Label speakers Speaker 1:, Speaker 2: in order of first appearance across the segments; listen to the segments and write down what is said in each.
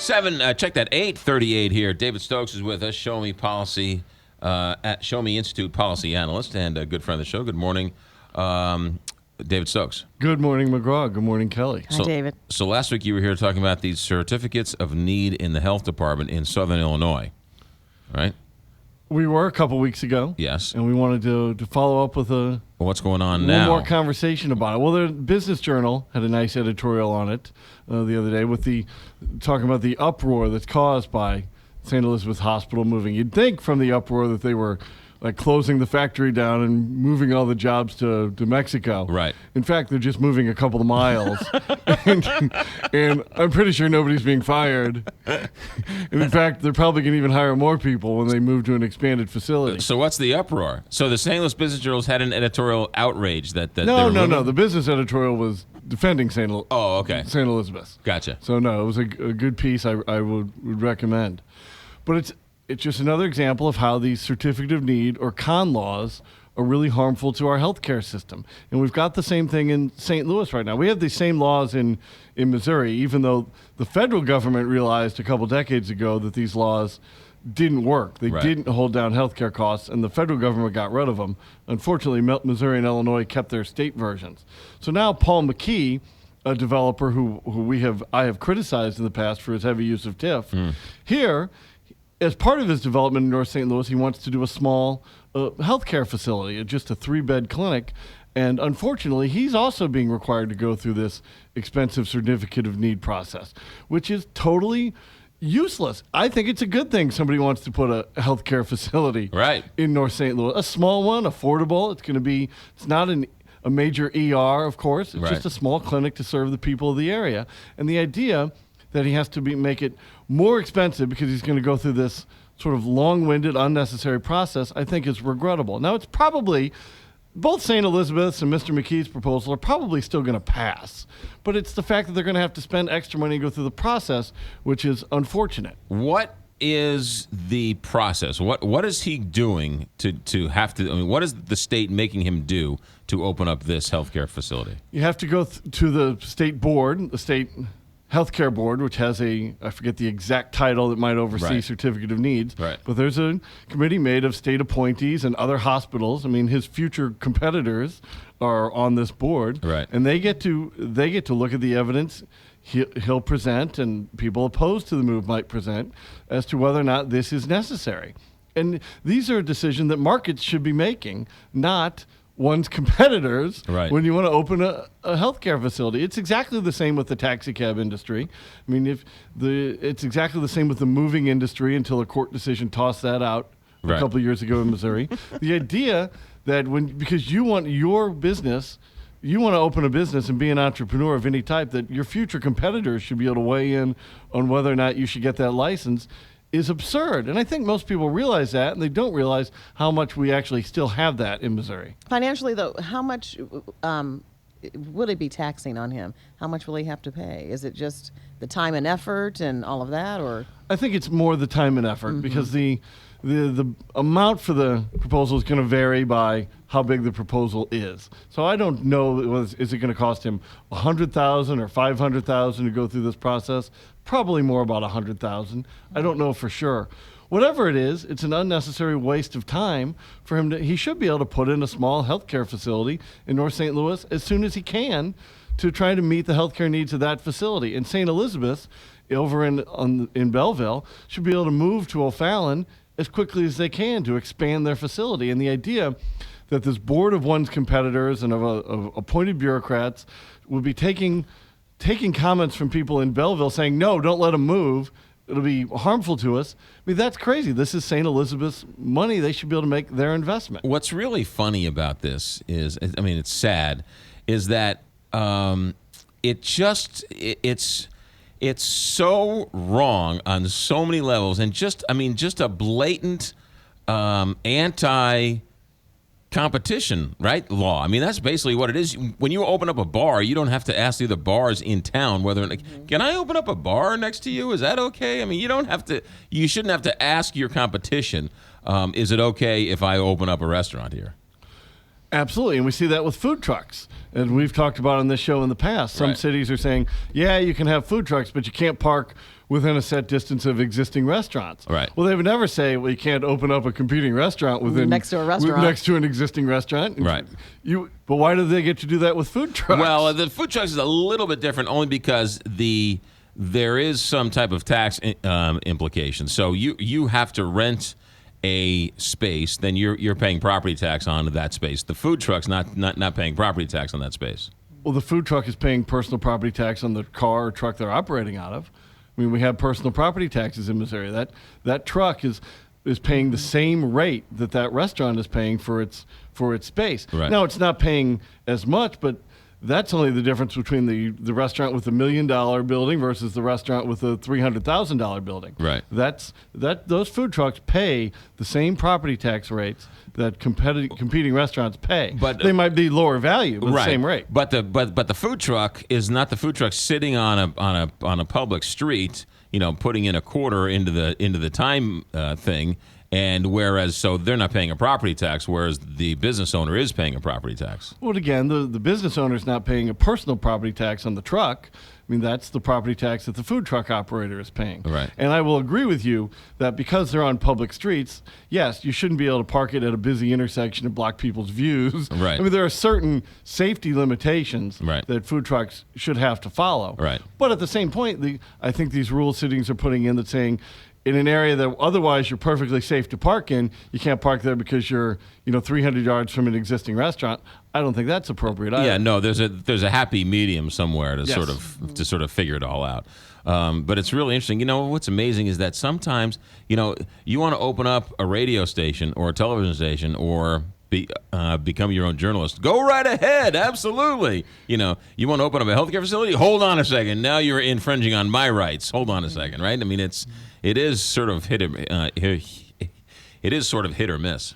Speaker 1: Check that, 8:38 here. David Stokes is with us, Show Me Policy, at Show Me Institute policy analyst and a good friend of the show. Good morning, David Stokes.
Speaker 2: Good morning, McGraw. Good morning, Kelly.
Speaker 3: Hi, David.
Speaker 1: So last week you were here talking about these certificates of need in the health department in Southern Illinois, right?
Speaker 2: We were a couple weeks ago.
Speaker 1: Yes.
Speaker 2: And we wanted to follow up with
Speaker 1: Well, what's going on
Speaker 2: one
Speaker 1: now?
Speaker 2: more conversation about it. Well, the Business Journal had a nice editorial on it the other day with talking about the uproar that's caused by St. Elizabeth Hospital moving. You'd think from the uproar that they were like closing the factory down and moving all the jobs to Mexico.
Speaker 1: Right.
Speaker 2: In fact, they're just moving a couple of miles. and I'm pretty sure nobody's being fired. And in fact, they're probably going to even hire more people when they move to an expanded facility.
Speaker 1: So what's the uproar? So the St. Louis Business Journal's had an editorial outrage that
Speaker 2: No. The business editorial was defending St. Elizabeth.
Speaker 1: Gotcha.
Speaker 2: So no, it was a good piece I would recommend. But it's just another example of how these certificate of need or con laws are really harmful to our healthcare system. And we've got the same thing in St. Louis right now. We have the same laws in Missouri, even though the federal government realized a couple decades ago that these laws didn't work. They didn't hold down healthcare costs, and the federal government got rid of them. Unfortunately, Missouri and Illinois kept their state versions. So now Paul McKee, a developer who I have criticized in the past for his heavy use of TIF, here, as part of his development in North St. Louis, he wants to do a small healthcare facility, just a 3-bed clinic. And unfortunately, he's also being required to go through this expensive certificate of need process, which is totally useless. I think it's a good thing somebody wants to put a healthcare facility in North St. Louis. A small one, affordable. It's not a major ER, of course. It's just a small clinic to serve the people of the area. And the idea that he has to make it more expensive because he's going to go through this sort of long-winded, unnecessary process, I think is regrettable. Now, it's probably, both St. Elizabeth's and Mr. McKee's proposal are probably still going to pass. But it's the fact that they're going to have to spend extra money and go through the process, which is unfortunate.
Speaker 1: What is the process? What is he doing to have to, what is the state making him do to open up this healthcare facility?
Speaker 2: You have to go to the state board, the state healthcare board, which has I forget the exact title that might oversee certificate of needs.
Speaker 1: Right.
Speaker 2: But there's a committee made of state appointees and other hospitals. I mean, his future competitors are on this board.
Speaker 1: Right.
Speaker 2: And they get to look at the evidence he'll present and people opposed to the move might present as to whether or not this is necessary. And these are a decision that markets should be making, not one's competitors when you want to open a healthcare facility. It's exactly the same with the taxi cab industry. I mean, it's exactly the same with the moving industry until a court decision tossed that out a couple of years ago in Missouri. The idea that because you want your business, you want to open a business and be an entrepreneur of any type, that your future competitors should be able to weigh in on whether or not you should get that license is absurd. And I think most people realize that, and they don't realize how much we actually still have that in Missouri.
Speaker 3: Financially, though, how much will it be taxing on him? How much will he have to pay? Is it just the time and effort and all of that, or? I
Speaker 2: think it's more the time and effort because the amount for the proposal is going to vary by how big the proposal is. So I don't know, is it going to cost him $100,000 or $500,000 to go through this process? Probably more about $100,000. I don't know for sure. Whatever it is, it's an unnecessary waste of time for him. He should be able to put in a small healthcare facility in North St. Louis as soon as he can to try to meet the healthcare needs of that facility. And St. Elizabeth, over in Belleville, should be able to move to O'Fallon as quickly as they can to expand their facility. And the idea that this board of one's competitors and of appointed bureaucrats would be taking comments from people in Belleville saying, no, don't let them move, it'll be harmful to us. I mean, that's crazy. This is St. Elizabeth's money. They should be able to make their investment.
Speaker 1: What's really funny about this is, I mean, it's sad, is that it's so wrong on so many levels, and just a blatant anti-competition, right? Law. I mean, that's basically what it is. When you open up a bar, you don't have to ask the other bars in town whether, can I open up a bar next to you? Is that okay? I mean, you shouldn't have to ask your competition, is it okay if I open up a restaurant here?
Speaker 2: Absolutely, and we see that with food trucks. And we've talked about on this show in the past. Some cities are saying, yeah, you can have food trucks, but you can't park within a set distance of existing restaurants.
Speaker 1: Right.
Speaker 2: Well, they would never say, well, you can't open up a competing restaurant within
Speaker 3: Next to a restaurant.
Speaker 2: next to an existing restaurant.
Speaker 1: Right.
Speaker 2: But why do they get to do that with food trucks?
Speaker 1: Well, the food trucks is a little bit different only because there is some type of tax implication. So you have to rent a space, then you're paying property tax on that space. The food truck's not paying property tax on that space.
Speaker 2: Well, the food truck is paying personal property tax on the car or truck they're operating out of. I mean, we have personal property taxes in Missouri. That truck is paying the same rate that restaurant is paying for its space.
Speaker 1: Right.
Speaker 2: Now, it's not paying as much, but that's only the difference between the restaurant with $1 million building versus the restaurant with a $300,000 building.
Speaker 1: Right.
Speaker 2: Those food trucks pay the same property tax rates that competing restaurants pay.
Speaker 1: But
Speaker 2: they might be lower value, but the same rate.
Speaker 1: But the food truck is not the food truck sitting on a public street, putting in a quarter into the time thing. And so they're not paying a property tax, whereas the business owner is paying a property tax.
Speaker 2: Well, again, the business owner is not paying a personal property tax on the truck. I mean, that's the property tax that the food truck operator is paying.
Speaker 1: Right.
Speaker 2: And I will agree with you that because they're on public streets, yes, you shouldn't be able to park it at a busy intersection and block people's views.
Speaker 1: Right.
Speaker 2: I mean, there are certain safety limitations
Speaker 1: Right.
Speaker 2: that food trucks should have to follow.
Speaker 1: Right.
Speaker 2: But at the same point, I think these rule sittings are putting in that saying, in an area that otherwise you're perfectly safe to park in, you can't park there because you're 300 yards from an existing restaurant. I don't think that's appropriate either.
Speaker 1: Yeah, no, there's a happy medium somewhere to
Speaker 2: Yes.
Speaker 1: sort of figure it all out. But it's really interesting. What's amazing is that sometimes you want to open up a radio station or a television station or become your own journalist. Go right ahead, absolutely. You want to open up a healthcare facility? Hold on a second. Now you're infringing on my rights. Hold on a second, right? I mean, it is sort of hit or miss.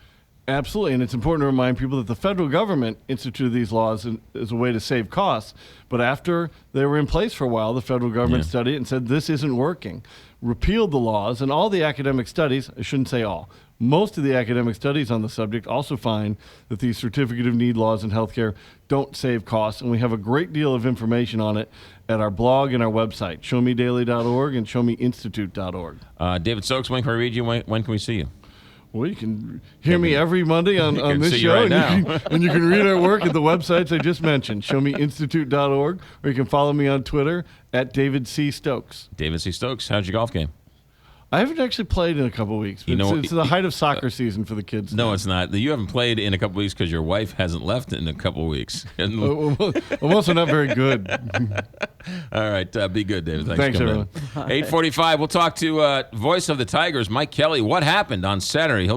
Speaker 2: Absolutely, and it's important to remind people that the federal government instituted these laws as a way to save costs. But after they were in place for a while, the federal government studied it and said, this isn't working. Repealed the laws, and all the academic studies, I shouldn't say all, most of the academic studies on the subject also find that these certificate of need laws in healthcare don't save costs, and we have a great deal of information on it at our blog and our website, showmedaily.org and showmeinstitute.org.
Speaker 1: David Stokes, when can we read you? When can we see you?
Speaker 2: Well, you can hear me every Monday on this
Speaker 1: see you
Speaker 2: show,
Speaker 1: right
Speaker 2: and you can read our work at the websites I just mentioned, showmeinstitute.org, or you can follow me on Twitter at David C. Stokes.
Speaker 1: David C. Stokes, how's your golf game?
Speaker 2: I haven't actually played in a couple of weeks. It's the height of soccer season for the kids.
Speaker 1: No, it's not. You haven't played in a couple of weeks because your wife hasn't left in a couple of weeks.
Speaker 2: I'm also not very good.
Speaker 1: All right. Be good, David.
Speaker 2: Thanks
Speaker 1: for coming
Speaker 2: everyone.
Speaker 1: in. 8:45. We'll talk to voice of the Tigers, Mike Kelly. What happened on Saturday? He'll